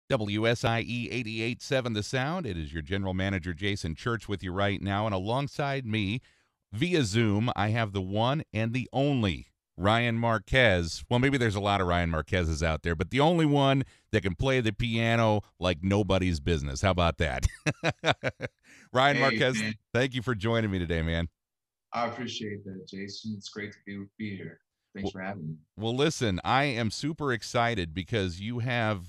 WSIE 88.7 The Sound. It is your general manager, Jason Church, with you right now. And alongside me, via Zoom, I have the one and the only Ryan Marquez. Well, maybe there's a lot of Ryan Marquezes out there, but the only one that can play the piano like nobody's business. How about that? Ryan Hey, Marquez, man, thank you for joining me today, man. I appreciate that, Jason. It's great to be here. Thanks Well, for having me. Well, listen, I am super excited because you have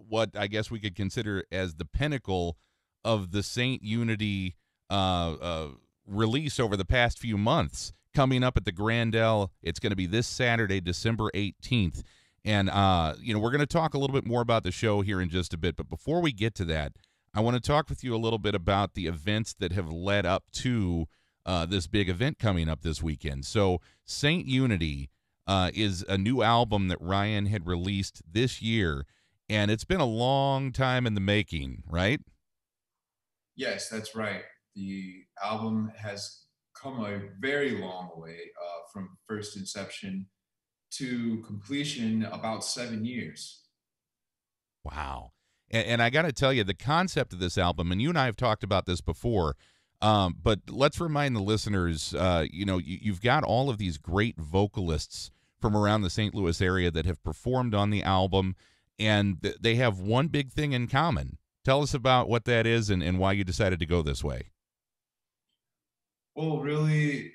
what I guess we could consider as the pinnacle of the Saint Unity uh, uh, release over the past few months coming up at the Grandel. It's going to be this Saturday, December 18th. And, we're going to talk a little bit more about the show here in just a bit. But before we get to that, I want to talk with you a little bit about the events that have led up to this big event coming up this weekend. So, Saint Unity is a new album that Ryan had released this year, and it's been a long time in the making, right? Yes, that's right. The album has come a very long way from first inception to completion, about 7 years. Wow. And I got to tell you, the concept of this album, and you and I have talked about this before, but let's remind the listeners, you've got all of these great vocalists from around the St. Louis area that have performed on the album, and they have one big thing in common. Tell us about what that is and why you decided to go this way. Well, really,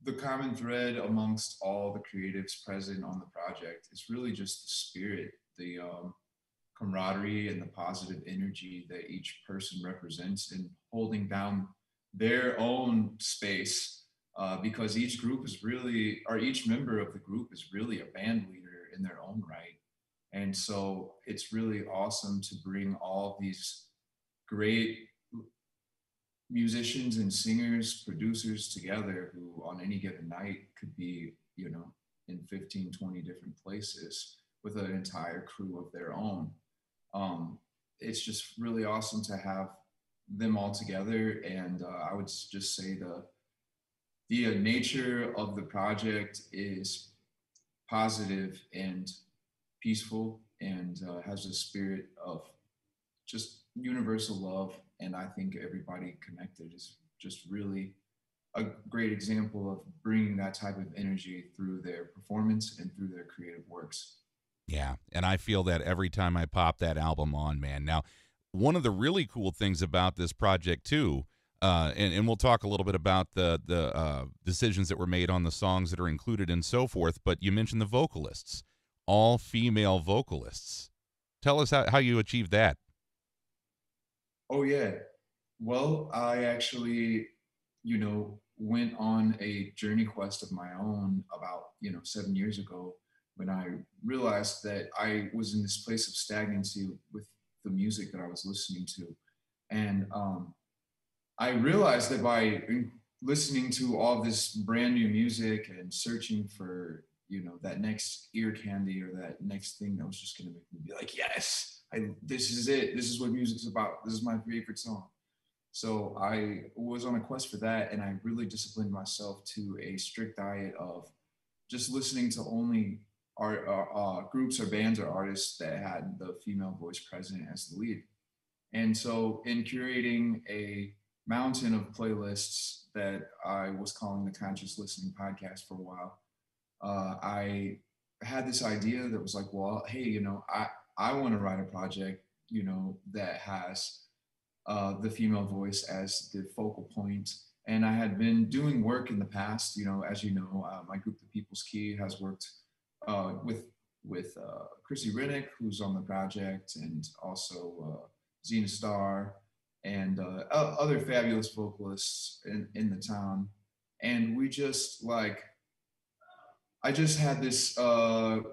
the common thread amongst all the creatives present on the project is really just the spirit, the camaraderie, and the positive energy that each person represents in holding down their own space. Because each group is really, or each member of the group is really a band leader in their own right. And so it's really awesome to bring all these great musicians and singers, producers together who on any given night could be, in 15, 20 different places with an entire crew of their own. Um, it's just really awesome to have them all together. And I would just say the nature of the project is positive and peaceful and has a spirit of just universal love. And I think everybody connected is just really a great example of bringing that type of energy through their performance and through their creative works. Yeah, and I feel that every time I pop that album on, man. Now, one of the really cool things about this project too, and we'll talk a little bit about the decisions that were made on the songs that are included and so forth. But you mentioned the vocalists, all female vocalists. Tell us how you achieved that. Oh, yeah. Well, I actually, went on a journey quest of my own about, 7 years ago when I realized that I was in this place of stagnancy with the music that I was listening to. And I realized that by listening to all this brand new music and searching for, that next ear candy or that next thing that was just going to make me be like, yes, this is it. This is what music's about. This is my favorite song. So I was on a quest for that, and I really disciplined myself to a strict diet of just listening to only art, groups or bands or artists that had the female voice present as the lead. And so, in curating a mountain of playlists that I was calling the Conscious Listening Podcast for a while, I had this idea that was like, well, hey, I want to write a project, that has the female voice as the focal point. And I had been doing work in the past, as you know, my group, the People's Key, has worked with Chrissy Riddick, who's on the project, and also Zena Starr, and other fabulous vocalists in the town. And we just like I just had this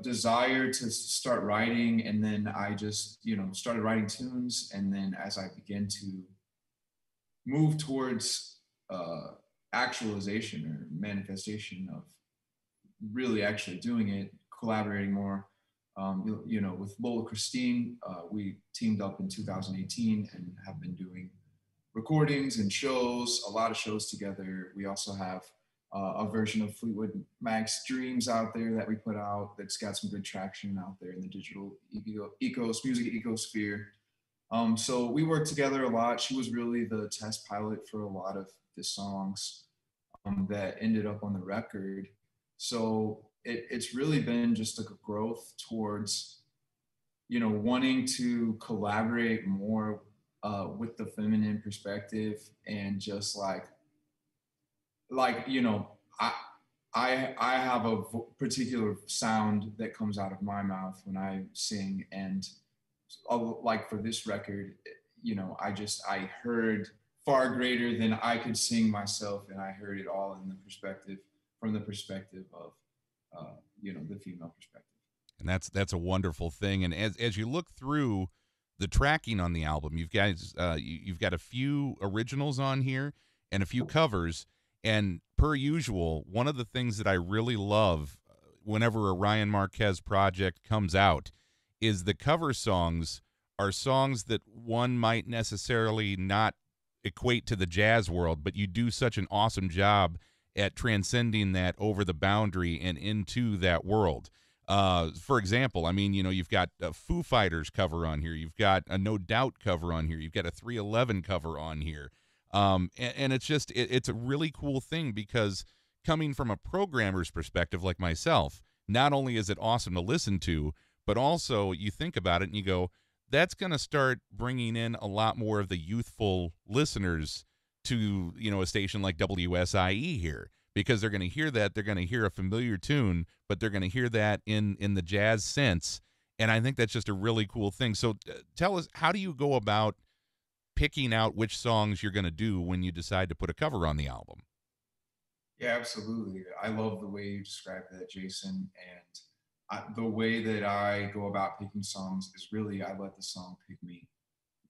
desire to start writing, and then I just, started writing tunes. And then as I began to move towards uh, actualization or manifestation of really actually doing it, collaborating more, with Lola Christine, we teamed up in 2018 and have been doing recordings and shows, a lot of shows together. We also have a version of Fleetwood Mac's Dreams out there that we put out that's got some good traction out there in the digital music ecosphere. So we worked together a lot. She was really the test pilot for a lot of the songs that ended up on the record. So it's really been just like a growth towards, wanting to collaborate more with the feminine perspective and just like I I have a particular sound that comes out of my mouth when I sing, and like for this record, I heard far greater than I could sing myself, and I heard it all in the perspective from the perspective of the female perspective. And that's a wonderful thing. And as you look through the tracking on the album, you've got a few originals on here and a few covers. And per usual, one of the things that I really love whenever a Ryan Marquez project comes out is the cover songs are songs that one might necessarily not equate to the jazz world, but you do such an awesome job at transcending that over the boundary and into that world. For example, I mean, you've got a Foo Fighters cover on here. You've got a No Doubt cover on here. You've got a 311 cover on here. And it's just, it's a really cool thing because coming from a programmer's perspective like myself, not only is it awesome to listen to, but also you think about it and you go, that's going to start bringing in a lot more of the youthful listeners to, a station like WSIE here because they're going to hear that. They're going to hear a familiar tune, but they're going to hear that in the jazz sense. And I think that's just a really cool thing. So tell us, how do you go about picking out which songs you're going to do when you decide to put a cover on the album? Yeah, absolutely. I love the way you described that, Jason. And the way that I go about picking songs is really I let the song pick me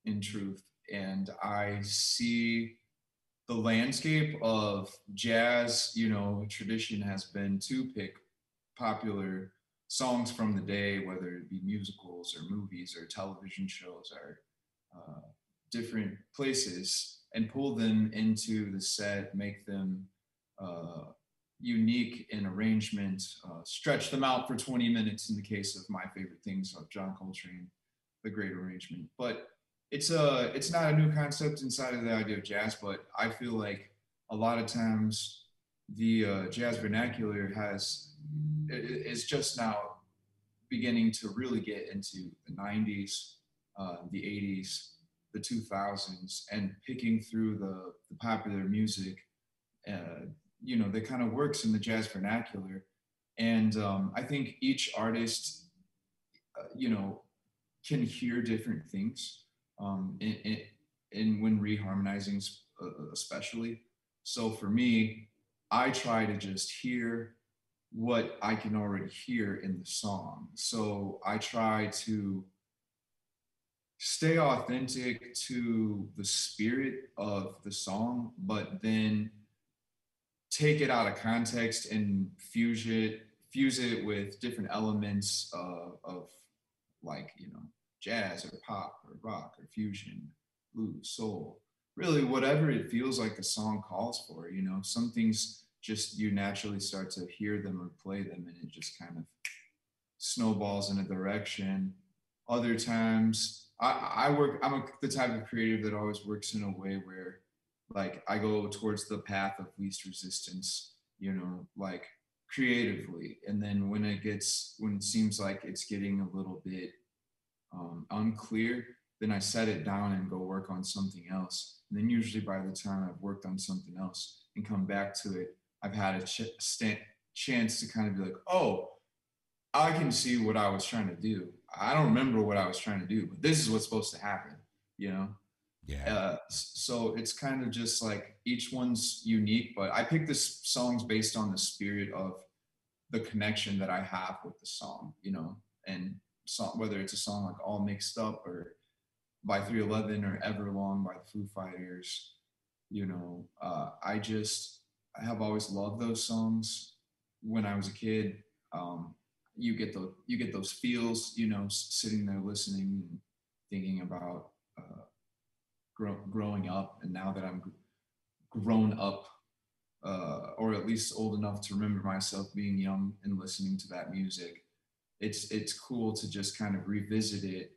in truth. And I see the landscape of jazz, tradition has been to pick popular songs from the day, whether it be musicals or movies or television shows or uh, different places, and pull them into the set, make them uh, unique in arrangement, stretch them out for 20 minutes in the case of my favorite things of John Coltrane, the great arrangement. But it's not a new concept inside of the idea of jazz, but I feel like a lot of times the jazz vernacular is just now beginning to really get into the 90s, the 80s, the 2000s, and picking through the popular music, that kind of works in the jazz vernacular. And I think each artist, you know, can hear different things in when reharmonizing, especially. So for me, I try to just hear what I can already hear in the song. So I try to stay authentic to the spirit of the song, but then take it out of context and fuse it with different elements of like jazz or pop or rock or fusion, blues, soul, really whatever it feels like the song calls for. Some things just you naturally start to hear them or play them, and it just kind of snowballs in a direction. Other times, I work. The type of creative that always works in a way where, like, I go towards the path of least resistance. Like creatively, and then when it seems like it's getting a little bit unclear, then I set it down and go work on something else. And then usually by the time I've worked on something else and come back to it, I've had a chance to kind of be like, oh, I can see what I was trying to do. I don't remember what I was trying to do, but this is what's supposed to happen, you know? Yeah. So it's kind of just like each one's unique, but I picked this songs based on the spirit of the connection that I have with the song, and whether it's a song like All Mixed Up or by 311 or Everlong by the Foo Fighters, I have always loved those songs. When I was a kid, you get those feels, sitting there listening and thinking about growing up, and now that I'm grown up, or at least old enough to remember myself being young and listening to that music. It's cool to just kind of revisit it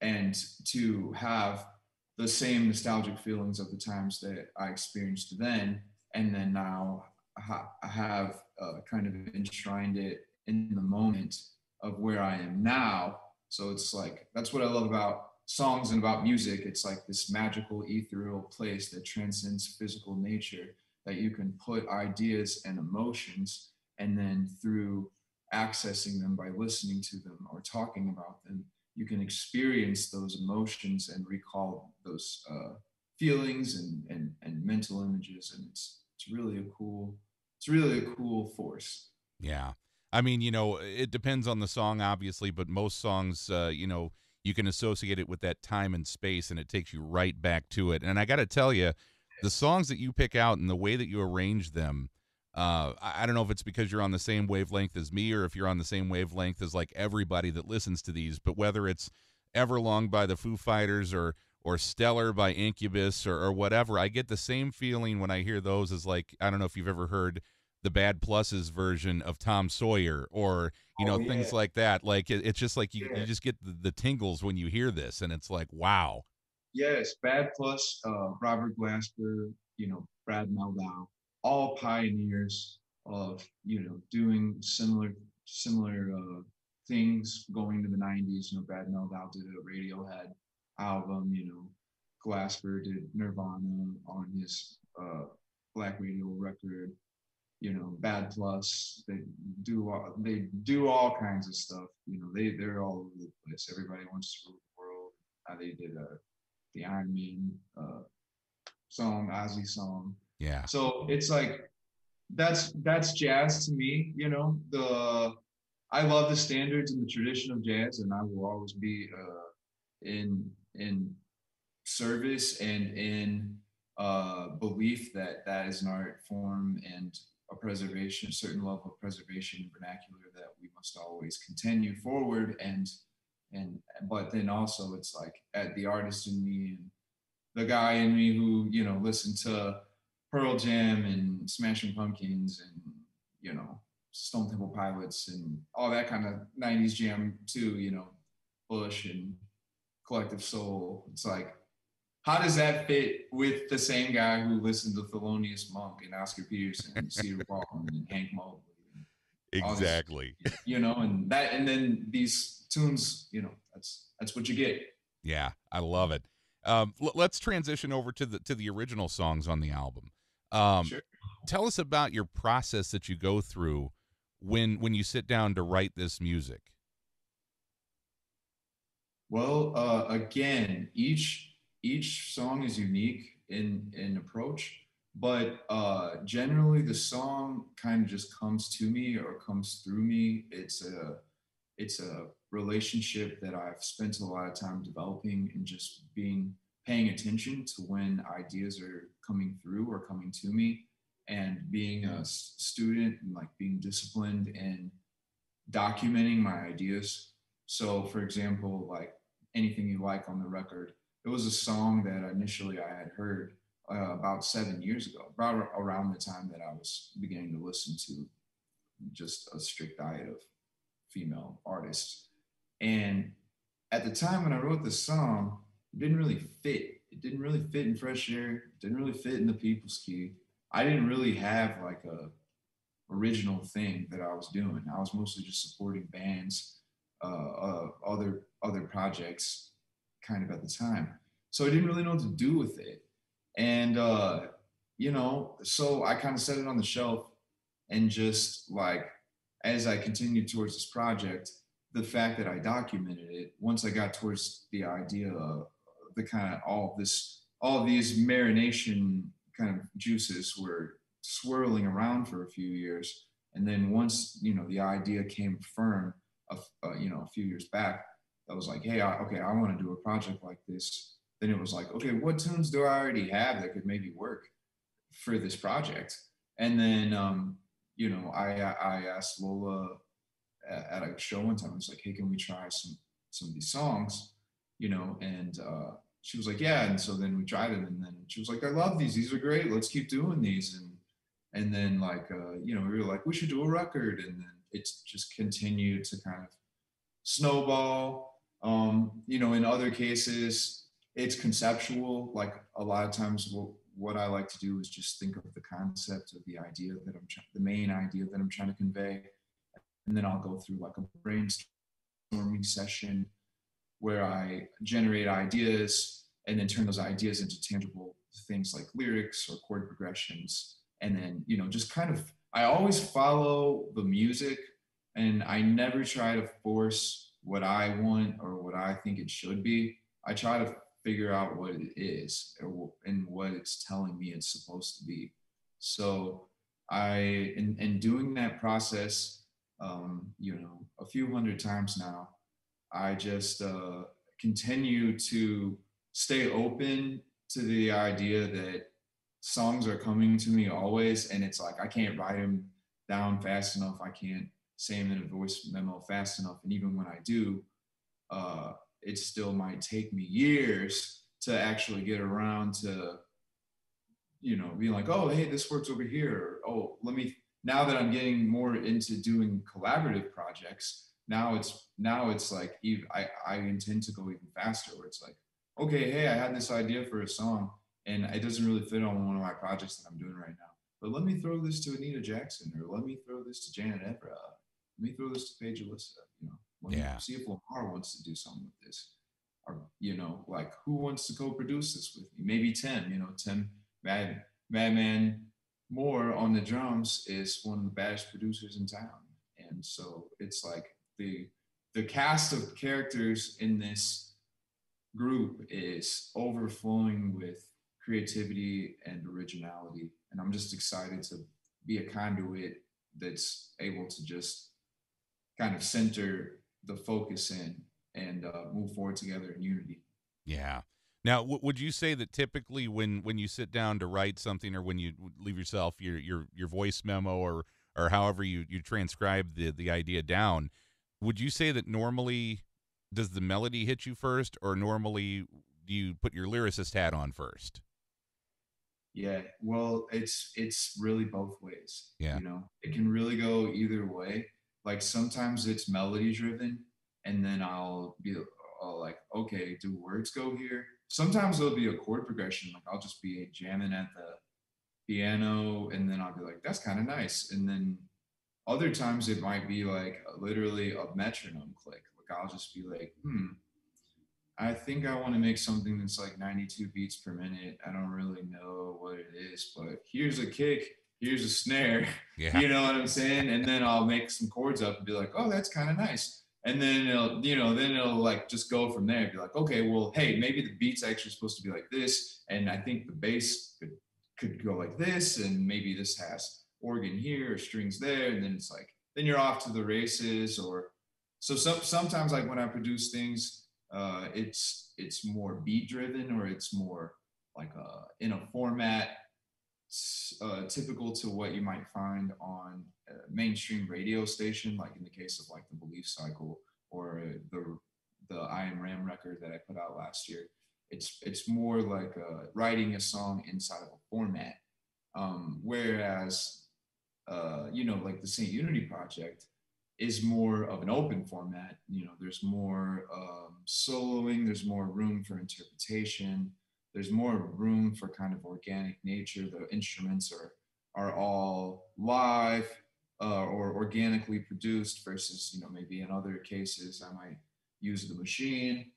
and to have the same nostalgic feelings of the times that I experienced then, and then now I have kind of enshrined it in the moment of where I am now. So it's like that's what I love about songs and about music. It's like this magical, ethereal place that transcends physical nature, that you can put ideas and emotions, and then through accessing them by listening to them or talking about them, you can experience those emotions and recall those feelings and mental images, and it's really a cool force. Yeah. I mean, it depends on the song, obviously, but most songs, you can associate it with that time and space, and it takes you right back to it. And I got to tell you, the Yes. songs that you pick out and the way that you arrange them, I don't know if it's because you're on the same wavelength as me or if you're on the same wavelength as like everybody that listens to these, but whether it's Everlong by the Foo Fighters or Stellar by Incubus or whatever, I get the same feeling when I hear those as like, I don't know if you've ever heard the Bad Pluses version of Tom Sawyer or Oh yeah, things like that. Like it's just like you yeah. just get the tingles when you hear this, and it's like wow. Yes, Bad Plus, Robert Glasper, Brad Meldau, all pioneers of doing similar things going to the '90s. Brad Meldau did a Radiohead album. Glasper did Nirvana on his Black Radio record. Bad Plus, they do all kinds of stuff. They're all over the place. Everybody wants to rule the world. They did the Iron Man song, Ozzy song. Yeah. So it's like that's jazz to me. I love the standards and the tradition of jazz, and I will always be in service and in belief that that is an art form and a certain level of preservation and vernacular that we must always continue forward. And but then also it's like at the artist in me and the guy in me who listened to Pearl Jam and Smashing Pumpkins and Stone Temple Pilots and all that kind of '90s jam too. Bush and Collective Soul. It's like, how does that fit with the same guy who listened to Thelonious Monk and Oscar Peterson and Cedar Walton and Hank Mobley and all these, Exactly. and then these tunes, that's what you get. Yeah, I love it. Let's transition over to the original songs on the album. Um, Sure. Tell us about your process that you go through when you sit down to write this music. Well, again, each song is unique in approach, but generally the song kind of just comes to me or comes through me. It's a relationship that I've spent a lot of time developing and just paying attention to when ideas are coming through or coming to me, and being a student and like being disciplined and documenting my ideas. So, for example, like Anything You Like on the record, it was a song that initially I had heard about 7 years ago, about around the time that I was beginning to listen to just a strict diet of female artists. And at the time when I wrote the song, it didn't really fit. It didn't really fit in Fresh Air. It didn't really fit in the People's Key. I didn't really have like a original thing that I was doing. I was mostly just supporting bands, other projects, kind of at the time. So I didn't really know what to do with it, and so I kind of set it on the shelf, and just like as I continued towards this project, the fact that I documented it, once I got towards the idea of the kind of all of these marination kind of juices were swirling around for a few years. And then once, the idea came firm, a few years back, I was like, hey, okay, I want to do a project like this. Then it was like, okay, what tunes do I already have that could maybe work for this project? And then, I asked Lola at a show one time. I was like, hey, can we try some of these songs? And she was like, yeah. And so then we tried it, and then she was like, I love these. These are great. Let's keep doing these. And then like, we were like, we should do a record. And then it's just continued to kind of snowball. In other cases, it's conceptual. Like a lot of times, what I like to do is just think of the concept of the idea that the main idea that I'm trying to convey, and then I'll go through like a brainstorming session where I generate ideas and then turn those ideas into tangible things like lyrics or chord progressions. And then, just kind of, I always follow the music and I never try to force what I want or what I think it should be. I try to figure out what it is and what it's telling me it's supposed to be. So in doing that process, a few hundred times now, I just continue to stay open to the idea that songs are coming to me always. And it's like, I can't write them down fast enough. I can't say them in a voice memo fast enough. And even when I do, it still might take me years to actually get around to, being like, oh, hey, this works over here. Or, oh, now that I'm getting more into doing collaborative projects, now it's like, I intend to go even faster where it's like, okay, hey, I had this idea for a song and it doesn't really fit on one of my projects that I'm doing right now. But let me throw this to Anita Jackson, or let me throw this to Janet Evra. Let me throw this to Paige Alyssa. Let me see if Lamar wants to do something with this. Or, like who wants to co-produce this with me? Maybe Tim, Tim Madman Moore on the drums is one of the baddest producers in town. And so it's like the cast of characters in this group is overflowing with creativity and originality. And I'm just excited to be a conduit that's able to just kind of center the focus in and move forward together in unity. Yeah. Now, would you say that typically when you sit down to write something, or when you leave yourself your voice memo, or however you transcribe the idea down, would you say that normally does the melody hit you first, or normally do you put your lyricist hat on first? Yeah, well, it's really both ways. Yeah. It can really go either way. Like sometimes it's melody driven, and then I'll be like, okay, do words go here? Sometimes there'll be a chord progression. Like I'll just be jamming at the piano, and then I'll be like, that's kind of nice. And then other times it might be like literally a metronome click. Like I'll just be like, I think I want to make something that's like 92 beats per minute. I don't really know what it is, but here's a kick, here's a snare. Yeah. You know what I'm saying? And then I'll make some chords up and be like, oh, that's kind of nice. And then it'll like just go from there. Be like, okay, well, hey, maybe the beat's actually supposed to be like this, and I think the bass could go like this, and maybe this has organ here or strings there, and then it's like, then you're off to the races. Or so sometimes like when I produce things, it's more beat driven, or it's more like in a format typical to what you might find on a mainstream radio station, like in the case of like the Belief Cycle or the I Am Ram record that I put out last year. It's more like writing a song inside of a format, whereas like the Saint Unity project is more of an open format. There's more soloing, there's more room for interpretation, there's more room for kind of organic nature. The instruments are all live or organically produced versus, maybe in other cases I might use the machine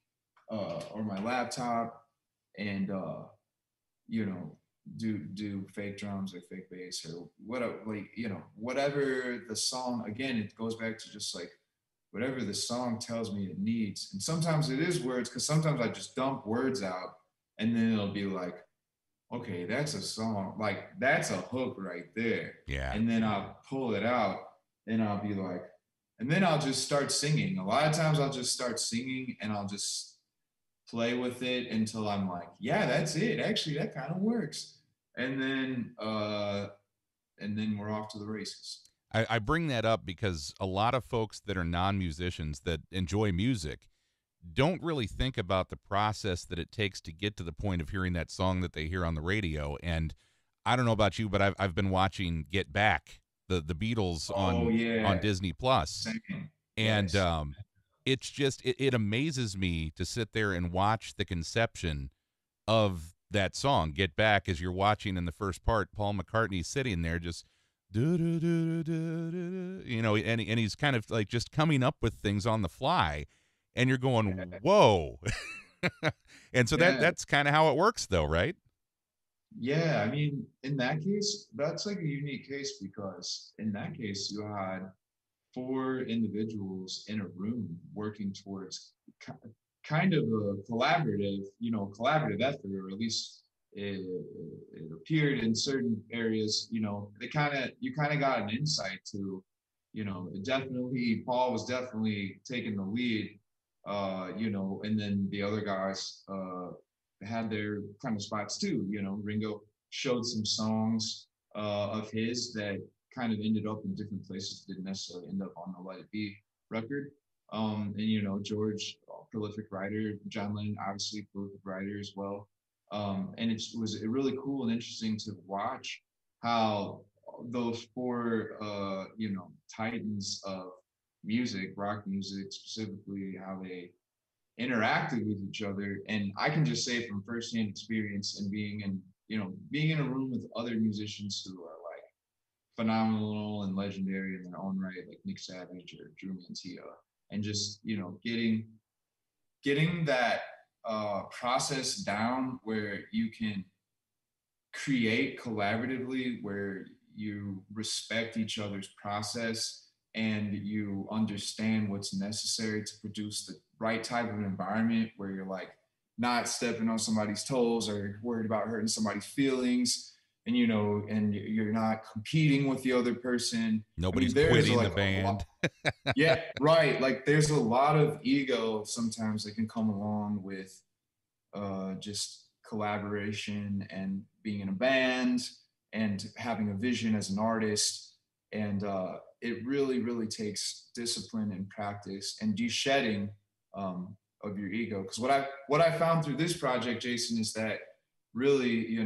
or my laptop and, do fake drums or fake bass or whatever, whatever the song, again, it goes back to just like whatever the song tells me it needs. And sometimes it is words, because sometimes I just dump words out and then it'll be like, okay, that's a song, like that's a hook right there. Yeah. And then I'll pull it out and I'll be like, and then I'll just start singing. A lot of times I'll just start singing and I'll just play with it until I'm like, yeah, that's it. Actually, that kind of works. And then we're off to the races. I bring that up because a lot of folks that are non-musicians that enjoy music don't really think about the process that it takes to get to the point of hearing that song that they hear on the radio. And I don't know about you, but I've been watching Get Back, the Beatles Oh on yeah, Disney Plus, same. and Yes. it's just it amazes me to sit there and watch the conception of that song Get Back as you're watching in the first part. Paul McCartney sitting there just do do do do do, you know, and he's kind of like just coming up with things on the fly, and you're going whoa, and so Yeah. that's kind of how it works, though, right? Yeah, I mean, in that case, that's like a unique case because in that case, you had four individuals in a room working towards kind of a collaborative effort, or at least it appeared in certain areas. You kind of got an insight to, definitely Paul was definitely taking the lead, and then the other guys had their kind of spots too. Ringo showed some songs of his that kind of ended up in different places, didn't necessarily end up on the Let It Be record. And George, prolific writer, John Lennon, obviously prolific writer as well. And it was really cool and interesting to watch how those four, titans of music, rock music specifically, how they interacted with each other. And I can just say from firsthand experience and being in a room with other musicians who are like phenomenal and legendary in their own right, like Nick Savage or Drew Mantilla, and just getting that process down where you can create collaboratively, where you respect each other's process and you understand what's necessary to produce the right type of environment where you're like not stepping on somebody's toes or worried about hurting somebody's feelings, and you're not competing with the other person. I Nobody's mean, there's quitting the like a lot. band. Yeah, right. Like there's a lot of ego sometimes that can come along with just collaboration and being in a band and having a vision as an artist. And it really, really takes discipline and practice and de-shedding of your ego. Because what I found through this project, Jason, is that really,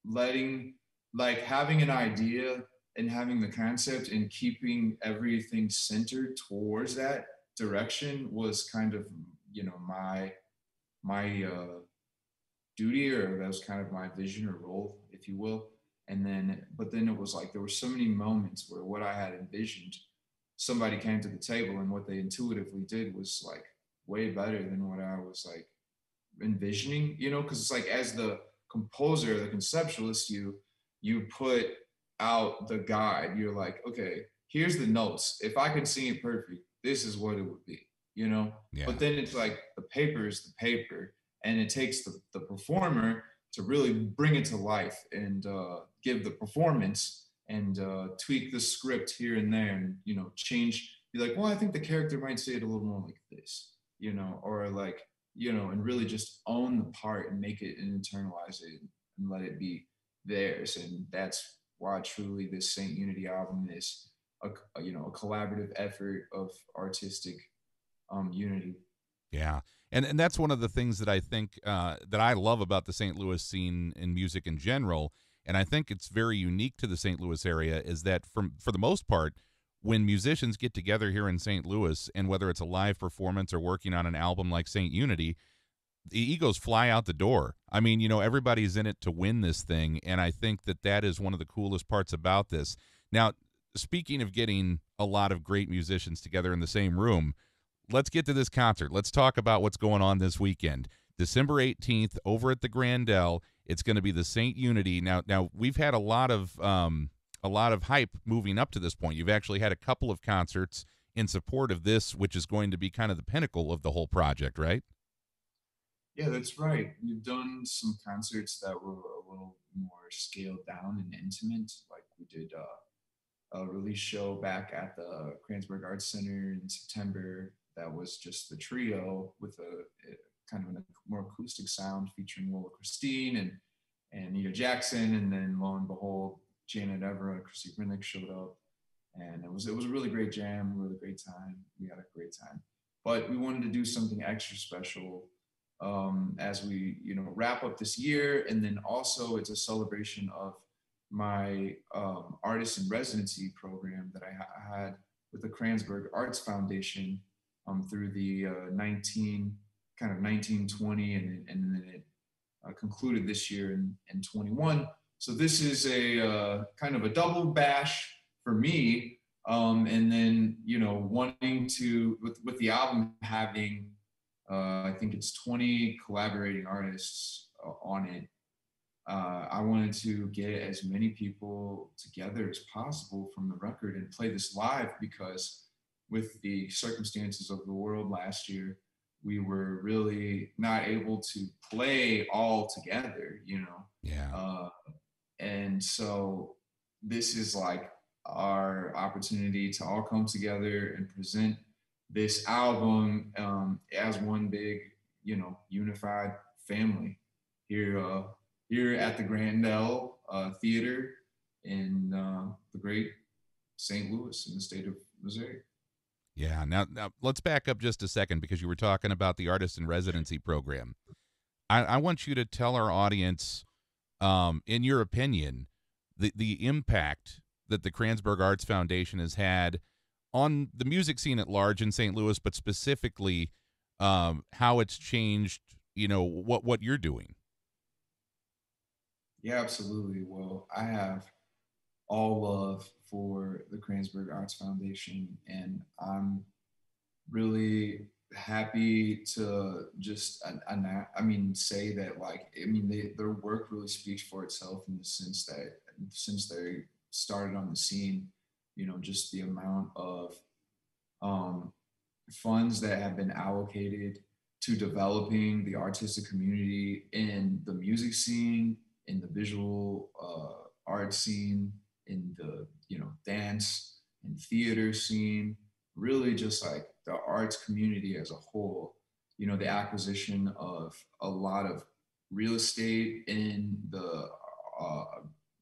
letting like having an idea and having the concept and keeping everything centered towards that direction was kind of my duty, or that was kind of my vision or role, if you will. But then it was like there were so many moments where what I had envisioned, somebody came to the table and what they intuitively did was like way better than what I was like envisioning, because it's like as the composer, the conceptualist, you put out the guide. You're like, okay, here's the notes. If I could sing it perfect, this is what it would be. But Yeah. then it's like the paper is the paper, and it takes the performer to really bring it to life and give the performance and tweak the script here and there, and change. Be like, well, I think the character might say it a little more like this, or like and really just own the part and make it and internalize it and let it be theirs. And that's why truly this Saint Unity album is a collaborative effort of artistic unity. Yeah. And that's one of the things that I think that I love about the St. Louis scene in music in general, and I think it's very unique to the St. Louis area, is that for the most part, when musicians get together here in St. Louis, and whether it's a live performance or working on an album like Saint Unity, the egos fly out the door. I mean, everybody's in it to win this thing, and I think that that is one of the coolest parts about this. Now, speaking of getting a lot of great musicians together in the same room, let's get to this concert. Let's talk about what's going on this weekend. December 18th over at the Grandel. It's going to be the Saint Unity. Now we've had a lot of hype moving up to this point. You've actually had a couple of concerts in support of this, which is going to be kind of the pinnacle of the whole project, right? Yeah, that's right. We've done some concerts that were a little more scaled down and intimate. Like we did a release show back at the Cranesburg Arts Center in September. That was just the trio with a kind of a more acoustic sound featuring Lola Christine and Nita Jackson, and then lo and behold, Janet Evera, Chrissy Rinnick showed up, and it was a really great jam, really great time. We had a great time, but we wanted to do something extra special as we, wrap up this year. And then also it's a celebration of my artist in residency program that I had with the Cranesburg Arts Foundation through the 1920, and then it concluded this year in 21. So this is a kind of a double bash for me. And then, wanting to, with the album having, I think it's 20 collaborating artists on it. I wanted to get as many people together as possible from the record and play this live, because with the circumstances of the world last year, we were really not able to play all together, Yeah. And so this is like our opportunity to all come together and present this album as one big, unified family here, here at the Grandel Theater in the great St. Louis in the state of Missouri. Yeah. Now let's back up just a second, because you were talking about the artist in residency program. I want you to tell our audience, in your opinion, the impact that the Cranesburg Arts Foundation has had on the music scene at large in St. Louis, but specifically how it's changed, what you're doing. Yeah, absolutely. Well, I have all love for the Cranesburg Arts Foundation, and I'm really happy to just, I mean, say that, like, I mean, their work really speaks for itself in the sense that since they started on the scene, just the amount of um, funds that have been allocated to developing the artistic community in the music scene, in the visual art scene, in the dance and theater scene, really just like the arts community as a whole. The acquisition of a lot of real estate in the uh,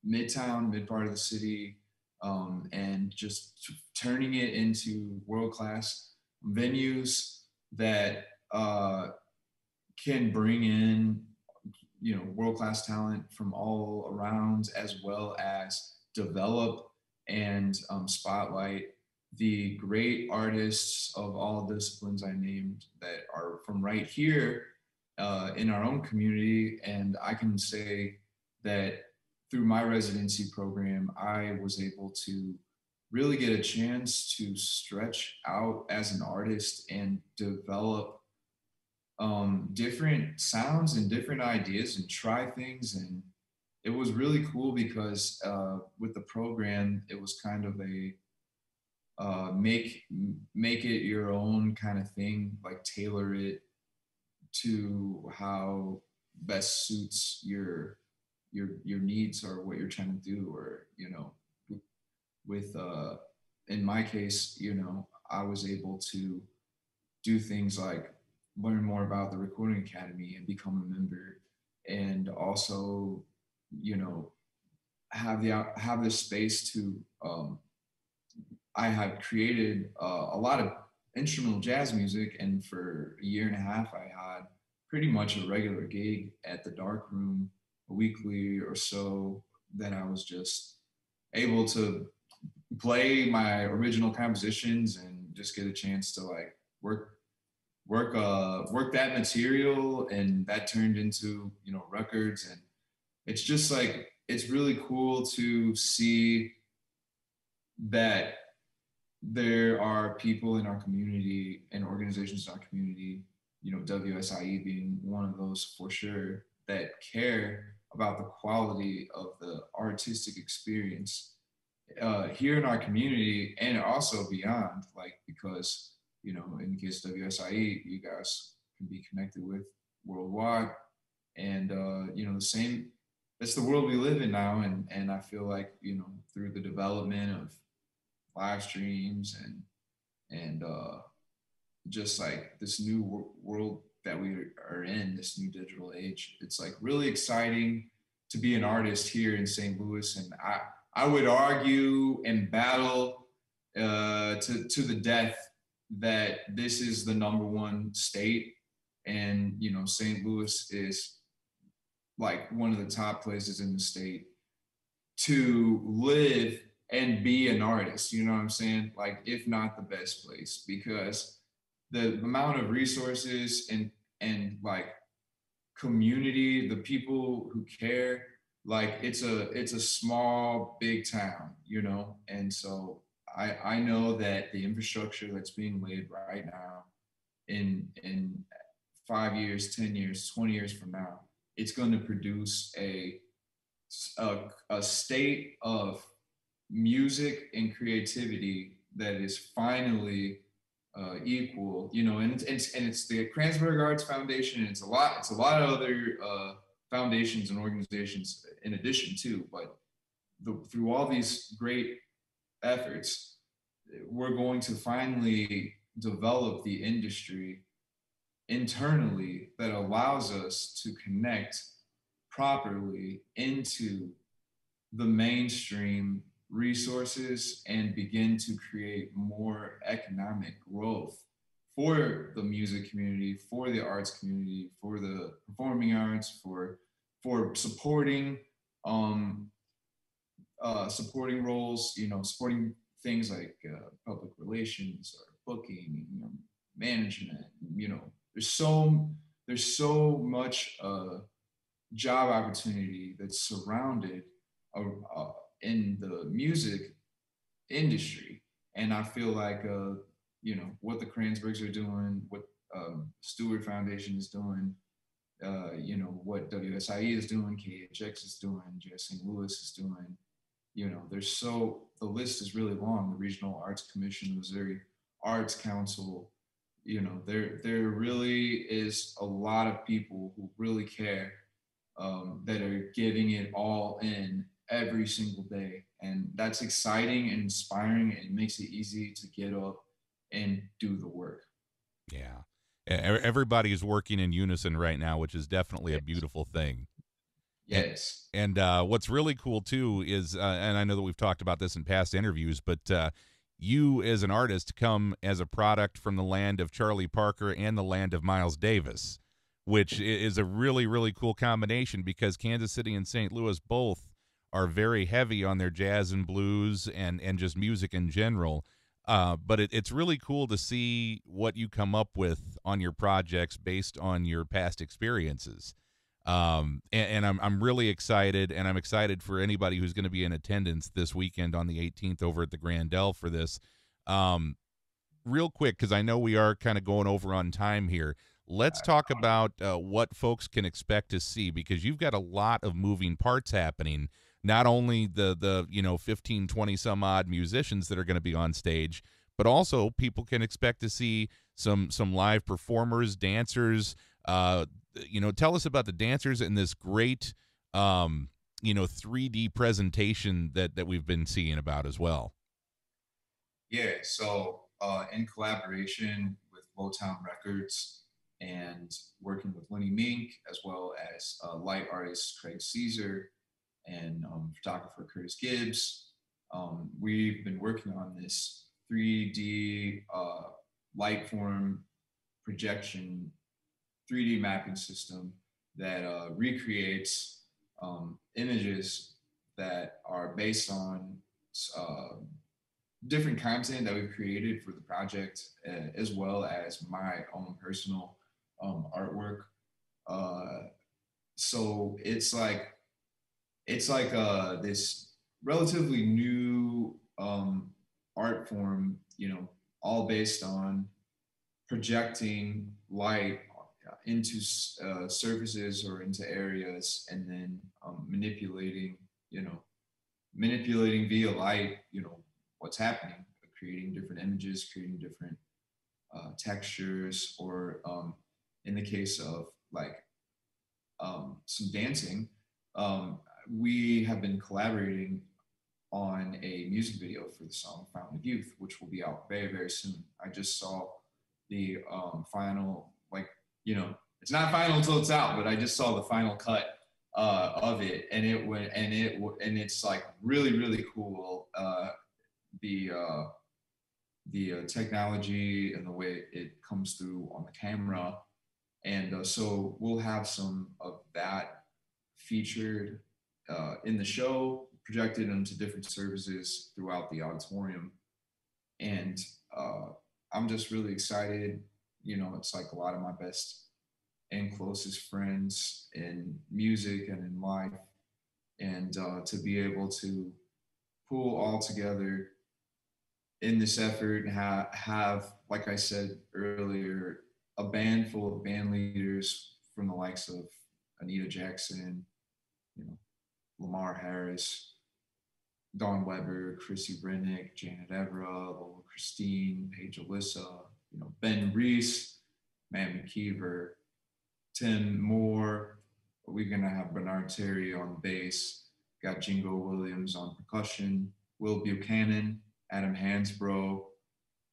midtown, mid part of the city, and just turning it into world class venues that can bring in world class talent from all around, as well as develop and spotlight the great artists of all disciplines I named that are from right here in our own community. And I can say that through my residency program, I was able to really get a chance to stretch out as an artist and develop different sounds and different ideas and try things. And it was really cool because with the program, it was kind of a make it your own kind of thing, like tailor it to how best suits your needs or what you're trying to do. Or with in my case, I was able to do things like learn more about the Recording Academy and become a member, and also, have this space to. I have created a lot of instrumental jazz music, and for a year and a half, I had pretty much a regular gig at the Dark Room, a weekly or so, that I was just able to play my original compositions and just get a chance to like work that material, and that turned into records. And it's just like it's really cool to see that there are people in our community and organizations in our community, WSIE being one of those for sure, that care about the quality of the artistic experience here in our community and also beyond. Like, because, in the case of WSIE, you guys can be connected with worldwide. And, the same, that's the world we live in now. And I feel like, through the development of live streams and just like this new world that we are in, this new digital age, it's like really exciting to be an artist here in St. Louis. And I would argue and battle to the death that this is the number one state And, you know, St. Louis is like one of the top places in the state to live and be an artist. You know what I'm saying? Like, if not the best place, because the amount of resources and like community, the people who care, like it's a small big town, you know. And so I know that the infrastructure that's being laid right now, in 5 years, 10 years, 20 years from now, it's going to produce a state of music and creativity that is finally equal, you know. And it's the Cranesburg Arts Foundation, and it's a lot of other foundations and organizations in addition too. But through all these great efforts, we're going to finally develop the industry internally that allows us to connect properly into the mainstream resources and begin to create more economic growth for the music community, for the arts community, for the performing arts, for supporting um, supporting roles, you know, supporting things like public relations or booking, you know, management. You know, there's so much job opportunity that's surrounded in the music industry. And I feel like, you know, what the Cranesburgs are doing, what Stewart Foundation is doing, you know, what WSIE is doing, KHX is doing, JS St. Louis is doing. You know, the list is really long. The Regional Arts Commission, Missouri Arts Council, you know, there really is a lot of people who really care, that are giving it all in every single day. And that's exciting and inspiring, and it makes it easy to get up and do the work. Yeah. Everybody's working in unison right now, which is definitely a Yes. beautiful thing. And Yes. what's really cool too is, and I know that we've talked about this in past interviews, but you as an artist come as a product from the land of Charlie Parker and the land of Miles Davis, which is a really really cool combination because Kansas City and St. Louis both are very heavy on their jazz and blues and just music in general. But it's really cool to see what you come up with on your projects based on your past experiences. And I'm really excited, and I'm excited for anybody who's going to be in attendance this weekend on the 18th over at the Grandel for this. Um, Real quick, because I know we are kind of going over on time here. Let's talk about what folks can expect to see, because you've got a lot of moving parts happening. Not only the 15, 20 some odd musicians that are going to be on stage, but also people can expect to see some live performers, dancers. Tell us about the dancers and this great 3D presentation that we've been seeing about as well. Yeah. So, in collaboration with Motown Records and working with Lenny Mink, as well as light artist Craig Caesar and photographer Curtis Gibbs, we've been working on this 3D light form projection, 3D mapping system that recreates images that are based on uh, different content that we've created for the project, as well as my own personal artwork. Uh, so it's like this relatively new art form, you know, all based on projecting light into surfaces or into areas, and then you know, manipulating via light, you know, what's happening, creating different images, creating different textures, or in the case of like some dancing, um, we have been collaborating on a music video for the song Fountain of Youth, which will be out very, very soon. I just saw the final, like, you know, it's not final until it's out, but I just saw the final cut of it, and it went, and it's like really, really cool. The technology and the way it comes through on the camera, And so we'll have some of that featured in the show, projected into different services throughout the auditorium. And uh, I'm just really excited. You know, it's like a lot of my best and closest friends in music and in life. And to be able to pull all together in this effort and have, like I said earlier, a band full of band leaders from the likes of Anita Jackson, you know, Lamar Harris, Dawn Weber, Chrissy Rennick, Janet Evera, Lola Christine, Paige Alyssa, you know, Ben Reese, Matt McKeever, Tim Moore. We're gonna have Bernard Terry on bass. Got Jingo Williams on percussion. Will Buchanan, Adam Hansbrough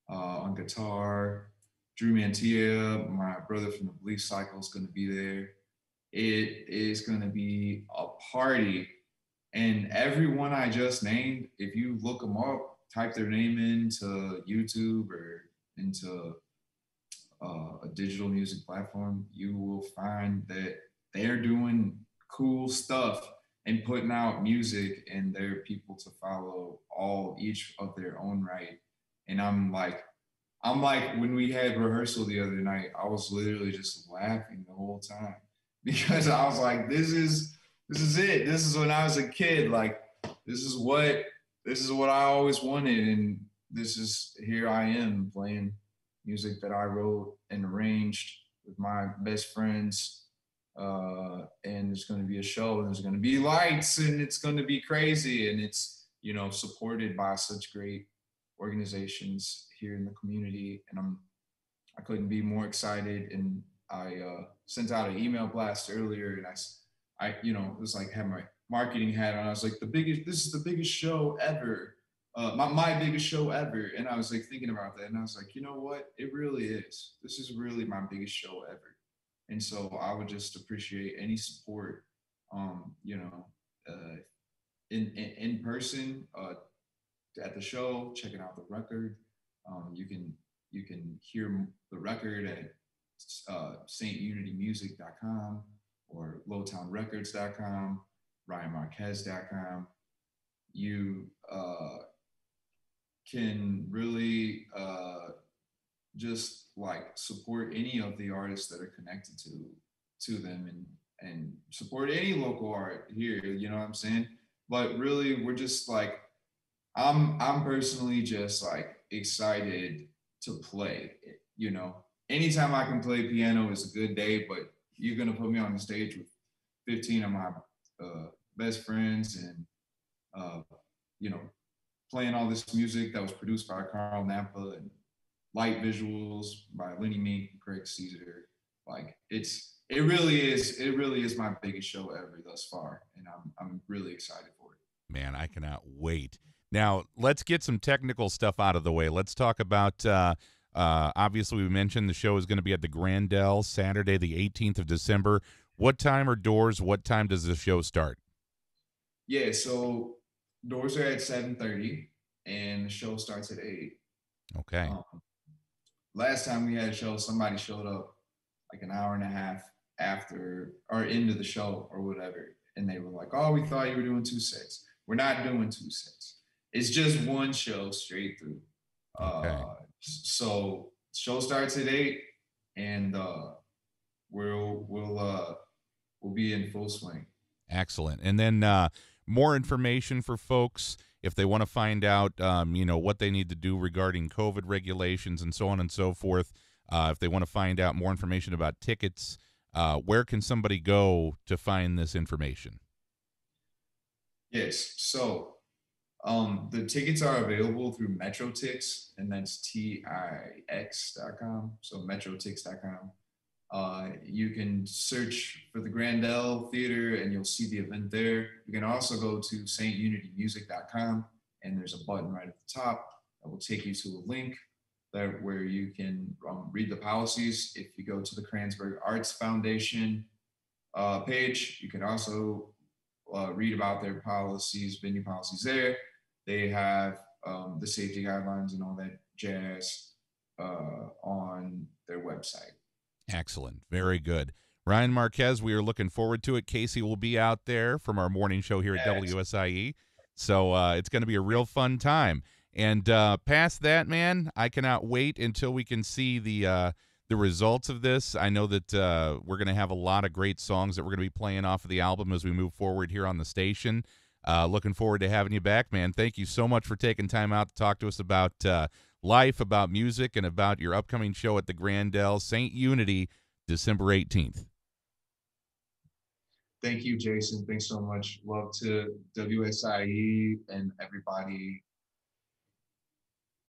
on guitar. Drew Mantia, my brother from the Belief Cycle, is gonna be there. It is gonna be a party, and everyone I just named, if you look them up, type their name into YouTube or into a digital music platform, you will find that they're doing cool stuff and putting out music, and they're people to follow, all each of their own right. And I'm like, when we had rehearsal the other night, I was literally just laughing the whole time because I was like, this is it. This is when I was a kid. Like, this is what this is what I always wanted, and this is here I am playing music that I wrote and arranged with my best friends. And there's going to be a show, and there's going to be lights, and it's going to be crazy, and it's, you know, supported by such great organizations here in the community, and I couldn't be more excited. And I sent out an email blast earlier, and you know, it was like had my marketing hat on. I was like, this is the biggest show ever, my biggest show ever. And I was like thinking about that, and I was like, you know what? It really is. This is really my biggest show ever. And so I would just appreciate any support, you know, in person, at the show, checking out the record. You can hear the record at stunitymusic.com or lowtownrecords.com, ryanmarquez.com. You can really just like support any of the artists that are connected to them, and support any local art here, you know what I'm saying? But really, we're just like, I'm personally just like excited to play it, you know. Anytime I can play piano is a good day, but you're gonna put me on the stage with 15 of my best friends, and uh, you know, playing all this music that was produced by Carl Napa, and light visuals by Lenny Meek and Craig Caesar. Like, it really is my biggest show ever thus far, and I'm really excited for it. Man, I cannot wait. Now, let's get some technical stuff out of the way. Let's talk about, obviously, we mentioned the show is going to be at the Grandel Saturday, the 18th of December. What time are doors? What time does the show start? Yeah, so doors are at 7:30, and the show starts at 8. Okay. Last time we had a show, somebody showed up like an hour and a half after or into the show or whatever, and they were like, "Oh, we thought you were doing 2 sets. We're not doing 2 sets. It's just one show straight through." Okay. So show starts at 8, and we'll be in full swing. Excellent. And then more information for folks if they want to find out, you know, what they need to do regarding COVID regulations and so on and so forth. If they want to find out more information about tickets, where can somebody go to find this information? Yes. So the tickets are available through MetroTix, and that's TIX.com. So MetroTix.com. You can search for the Grandel Theater, and you'll see the event there. You can also go to stunitymusic.com, and there's a button right at the top that will take you to a link where you can read the policies. If you go to the Cranesburg Arts Foundation page, you can also read about their policies, venue policies there. They have the safety guidelines and all that jazz on their website. Excellent. Very good. Ryan Marquez, we are looking forward to it. Casey will be out there from our morning show here at Yes. WSIE. So it's going to be a real fun time. And past that, man, I cannot wait until we can see the results of this. I know that we're going to have a lot of great songs that we're going to be playing off of the album as we move forward here on the station. Looking forward to having you back, man. Thank you so much for taking time out to talk to us about life, about music, and about your upcoming show at the Grandel, St. Unity, December 18th. Thank you, Jason. Thanks so much. Love to WSIE and everybody